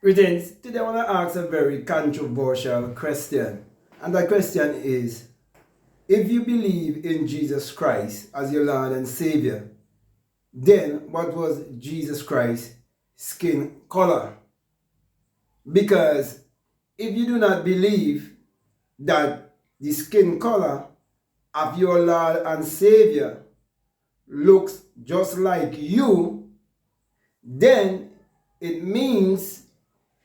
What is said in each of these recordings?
Greetings. Today I want to ask a very controversial question. And that question is, if you believe in Jesus Christ as your Lord and Savior, then what was Jesus Christ's skin color? Because if you do not believe that the skin color of your Lord and Savior looks just like you, then it means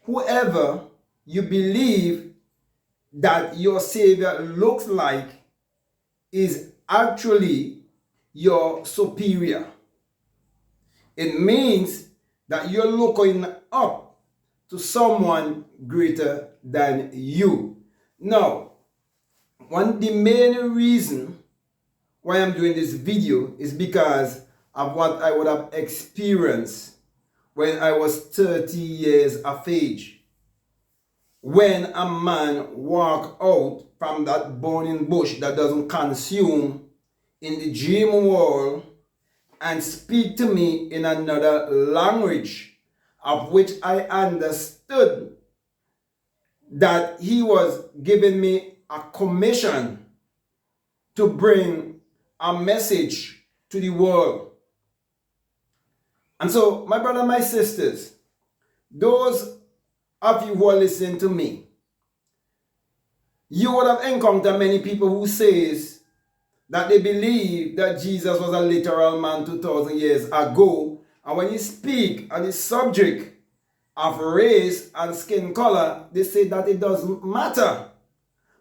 whoever you believe that your Savior looks like is actually your superior. It means that you're looking up to someone greater than you. Now, the main reason why I'm doing this video is because of what I would have experienced when I was 30 years of age. When a man walk out from that burning bush that doesn't consume in the dream world and speak to me in another language of which I understood that he was giving me a commission to bring a message to the world. And so, my brother, my sisters, those of you who are listening to me, you would have encountered many people who says that they believe that Jesus was a literal man 2,000 years ago. And when you speak on the subject of race and skin color, they say that it doesn't matter.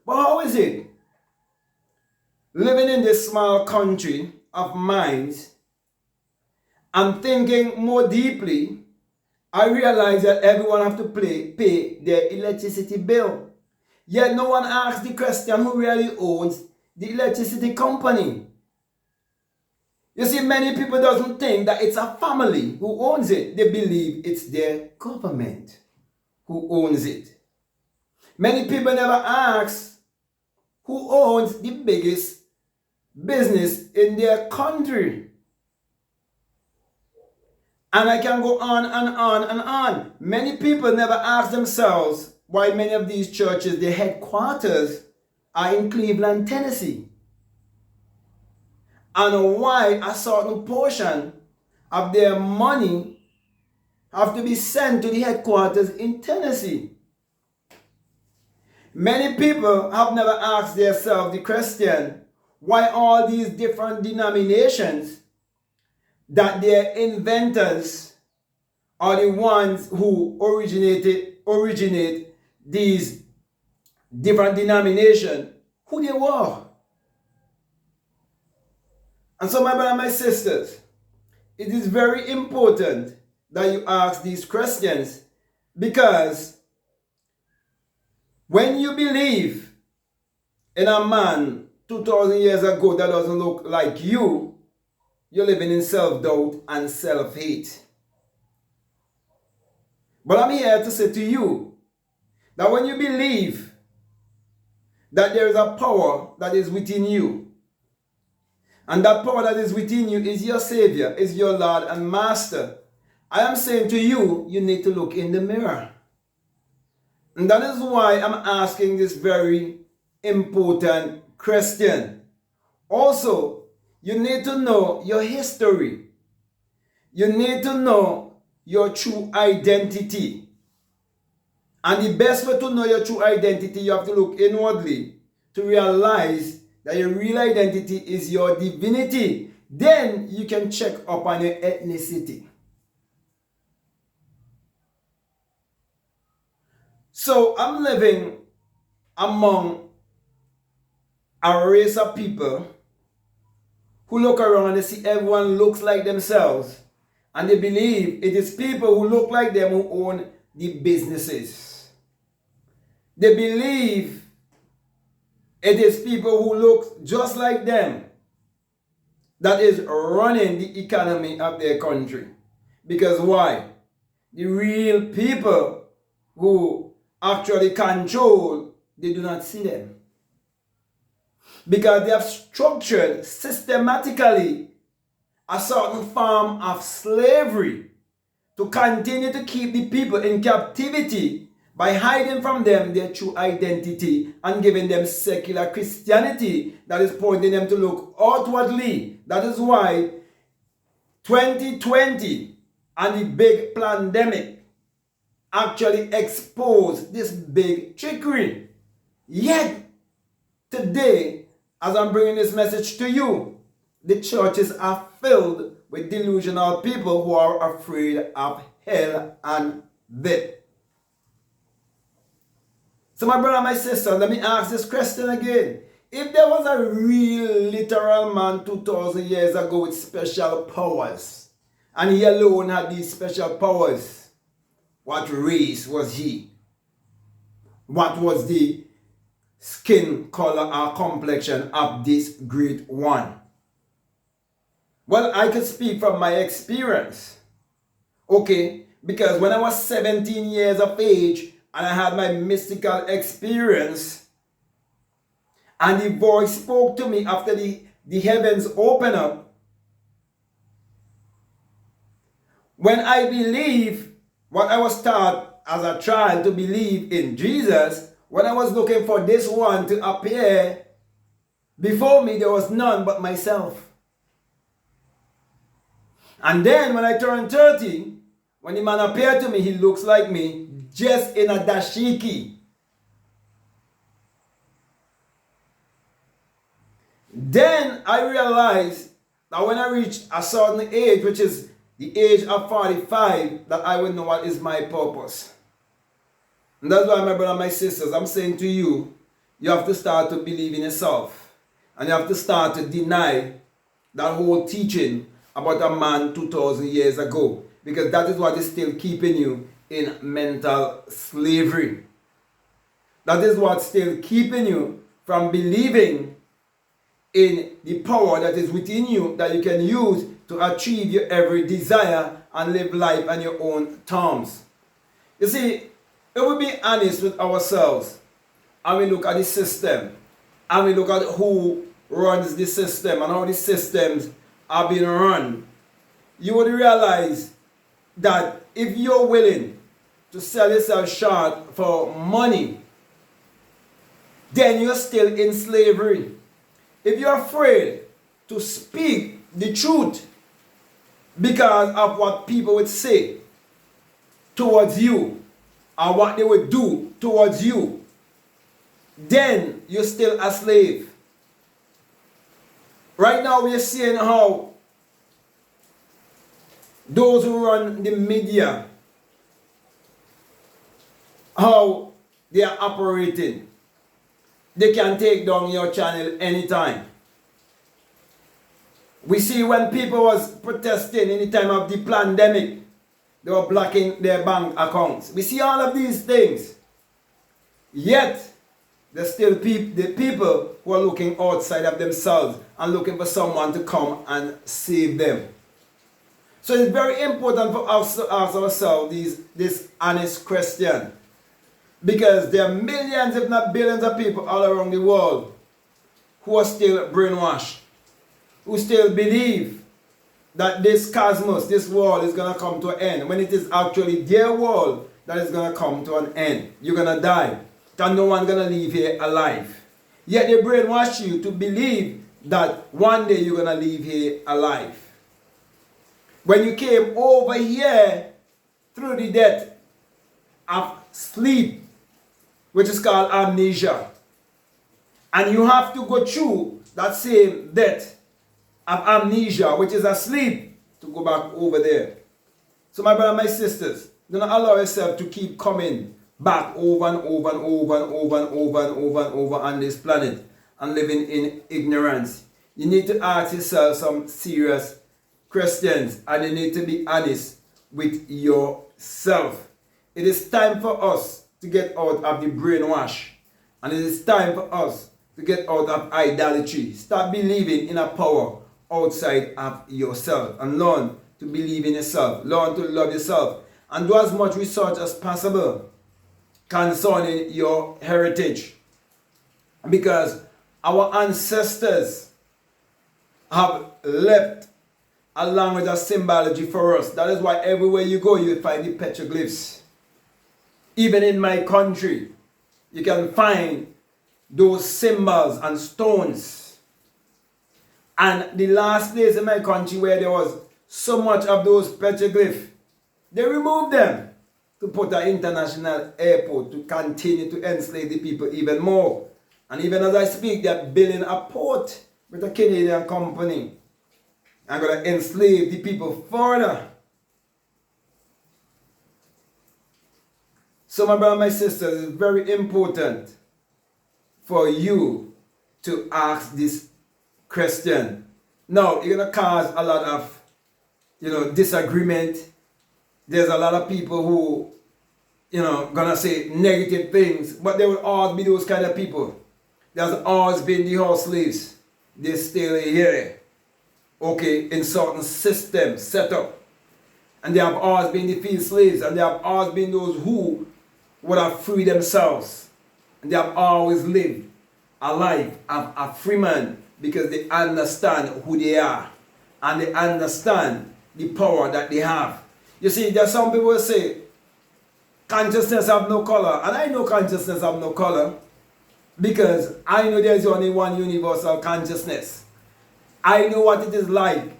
But how is it? Living in this small country of minds and thinking more deeply, I realize that everyone have to pay their electricity bill. Yet no one asks the question who really owns the electricity company. You see, many people doesn't think that it's a family who owns it. They believe it's their government who owns it. Many people never ask who owns the biggest business in their country. And I can go on and on and on. Many people never ask themselves why many of these churches, their headquarters are in Cleveland, Tennessee. And why a certain portion of their money have to be sent to the headquarters in Tennessee. Many people have never asked themselves the question, why all these different denominations that their inventors are the ones who originate these different denominations, who they were. And so, my brothers and my sisters, it is very important that you ask these questions, because when you believe in a man 2,000 years ago that doesn't look like you, you're living in self-doubt and self-hate. But I'm here to say to you that when you believe that there is a power that is within you, and that power that is within you is your Savior, is your Lord and Master, I am saying to you, you need to look in the mirror. And that is why I'm asking this very important question. Also, you need to know your history. You need to know your true identity. And the best way to know your true identity, you have to look inwardly to realize that your real identity is your divinity. Then you can check up on your ethnicity. So I'm living among a race of people who look around and they see everyone looks like themselves. And they believe it is people who look like them who own the businesses. They believe it is people who look just like them that is running the economy of their country. Because why? The real people who actually control, they do not see them. Because they have structured systematically a certain form of slavery to continue to keep the people in captivity by hiding from them their true identity and giving them secular Christianity that is pointing them to look outwardly. That is why 2020 and the big pandemic actually exposed this big trickery. Yet, today, as I'm bringing this message to you, the churches are filled with delusional people who are afraid of hell and death. So my brother, my sister, let me ask this question again. If there was a real literal man 2,000 years ago with special powers, and he alone had these special powers, what race was he? What was the skin color or complexion of this great one? Well, I could speak from my experience. Okay, because when I was 17 years of age and I had my mystical experience, and the voice spoke to me after the heavens opened up, when I believe what I was taught as a child to believe in Jesus, when I was looking for this one to appear before me, there was none but myself. And then when I turned 30, when the man appeared to me, he looks like me, just in a dashiki. Then I realized that when I reached a certain age, which is the age of 45, that I would know what is my purpose. And that's why, my brother and my sisters, I'm saying to you, you have to start to believe in yourself. And you have to start to deny that whole teaching about a man 2,000 years ago. Because that is what is still keeping you in mental slavery. That is what's still keeping you from believing in the power that is within you that you can use to achieve your every desire and live life on your own terms. You see, if we be honest with ourselves and we look at the system and we look at who runs the system and how the systems are being run, you would realize that if you're willing to sell yourself short for money, then you're still in slavery. If you're afraid to speak the truth because of what people would say towards you or what they would do towards you, then you're still a slave. Right now we are seeing how those who run the media, how they are operating. They can take down your channel anytime. We see when people was protesting in the time of the pandemic, they were blocking their bank accounts. We see all of these things. Yet, there's still the people who are looking outside of themselves and looking for someone to come and save them. So it's very important for us to ask ourselves this honest question. Because there are millions, if not billions of people all around the world who are still brainwashed, who still believe that this cosmos, this world is going to come to an end, when it is actually their world that is going to come to an end. You're going to die, and no one's going to leave here alive. Yet they brainwash you to believe that one day you're going to leave here alive. When you came over here through the death of sleep, which is called amnesia, and you have to go through that same death of amnesia, which is asleep, to go back over there. So my brother, my sisters, do not allow yourself to keep coming back over and over and over and over and over and over and over on this planet and living in ignorance. You need to ask yourself some serious questions, and you need to be honest with yourself. It is time for us to get out of the brainwash, and it is time for us to get out of idolatry. Stop believing in a power outside of yourself and learn to believe in yourself. Learn to love yourself and do as much research as possible concerning your heritage, because our ancestors have left a language of symbology for us. That is why everywhere you go, you find the petroglyphs. Even in my country, you can find those symbols and stones. And the last place in my country where there was so much of those petroglyphs, they removed them to put an international airport to continue to enslave the people even more. And even as I speak, they're building a port with a Canadian company. I'm going to enslave the people further. So my brother and my sisters, it's very important for you to ask this question. Now, you're going to cause a lot of, disagreement. There's a lot of people who, going to say negative things, but there will always be those kind of people. There's always been the house slaves. They're still here. Okay, in certain systems set up. And there have always been the field slaves, and there have always been those who would have freed themselves. And they have always lived a life of a free man because they understand who they are. And they understand the power that they have. You see, there's some people who say, consciousness have no color. And I know consciousness have no color because I know there's only one universal consciousness. I know what it is like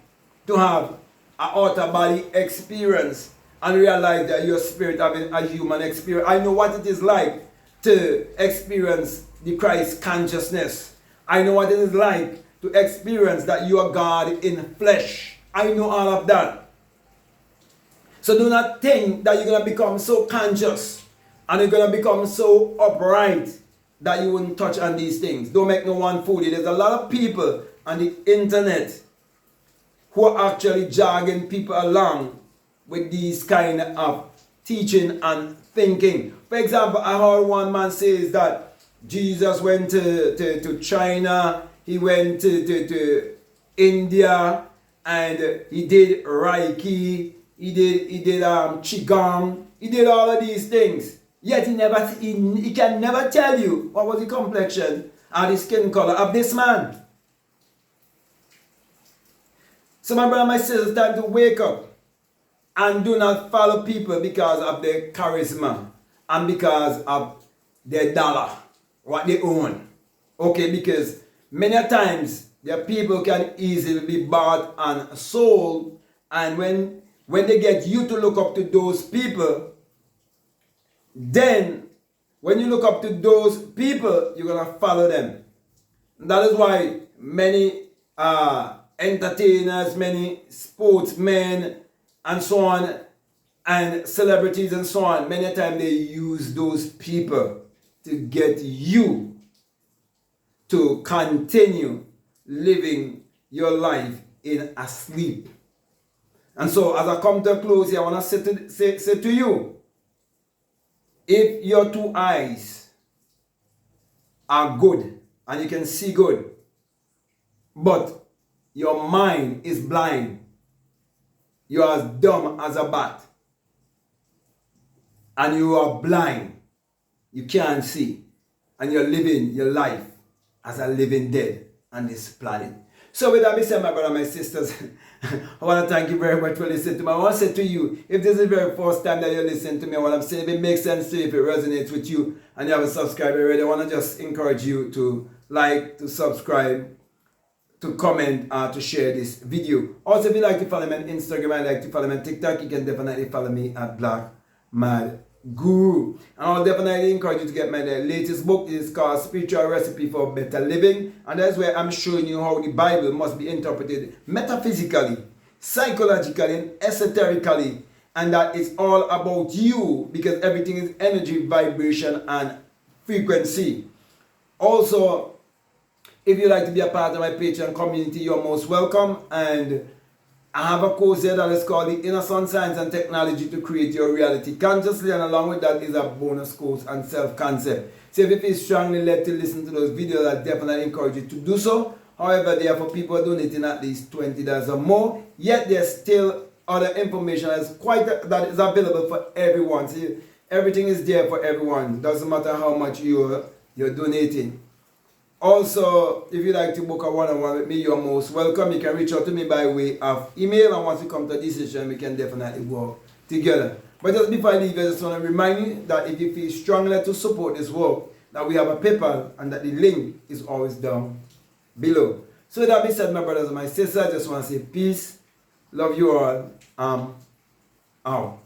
to have an outer body experience and realize that your spirit having a human experience. I know what it is like to experience the Christ consciousness. I know what it is like to experience that you are God in flesh. I know all of that. So do not think that you're going to become so conscious and you're going to become so upright that you wouldn't touch on these things. Don't make no one fool you. There's a lot of people on the internet who are actually jogging people along with these kind of teaching and thinking. For example, I heard one man says that Jesus went to China, he went to India, and he did Reiki, he did Qigong, he did all of these things. Yet he can never tell you what was the complexion or the skin color of this man. So my brother, my sister, it's time to wake up and do not follow people because of their charisma and because of their dollar, what they own. Okay, because many times their people can easily be bought and sold, and when they get you to look up to those people, then when you look up to those people, you're going to follow them. That is why many entertainers, many sportsmen, and so on, and celebrities and so on, many times they use those people to get you to continue living your life in a sleep. And so as I come to a close here, I want to say to you, if your two eyes are good and you can see good, but your mind is blind, you are as dumb as a bat, and you are blind, you can't see, and you're living your life as a living dead on this planet. So with that being said, my brother, my sisters, I want to thank you very much for listening to me. I want to say to you, if this is the very first time that you're listening to me, what I'm saying, if it makes sense to you, if it resonates with you, and you haven't subscribed already, I want to just encourage you to like, to subscribe, to comment, to share this video. Also, if you like to follow me on Instagram and like to follow me on TikTok, you can definitely follow me at BlackMadGuru. And I'll definitely encourage you to get my latest book. It's called Spiritual Recipe for Better Living, and that's where I'm showing you how the Bible must be interpreted metaphysically, psychologically, and esoterically, and that it's all about you because everything is energy, vibration, and frequency. Also, if you'd like to be a part of my Patreon community, you're most welcome. And I have a course here that is called the Inner Sun Science and Technology to Create Your Reality Consciously, and along with that is a bonus course on self-concept. So if you feel strongly led to listen to those videos, I definitely encourage you to do so. However, they are for people donating at least $20 or more. Yet there's still other information that is available for everyone. So everything is there for everyone. Doesn't matter how much you're donating. Also, if you'd like to book a one-on-one with me, you're most welcome. You can reach out to me by way of email, and once we come to a decision, we can definitely work together. But just before I leave, I just want to remind you that if you feel strongly to support this work, that we have a PayPal and that the link is always down below. So that being said, my brothers and my sisters, I just want to say peace, love you all, out.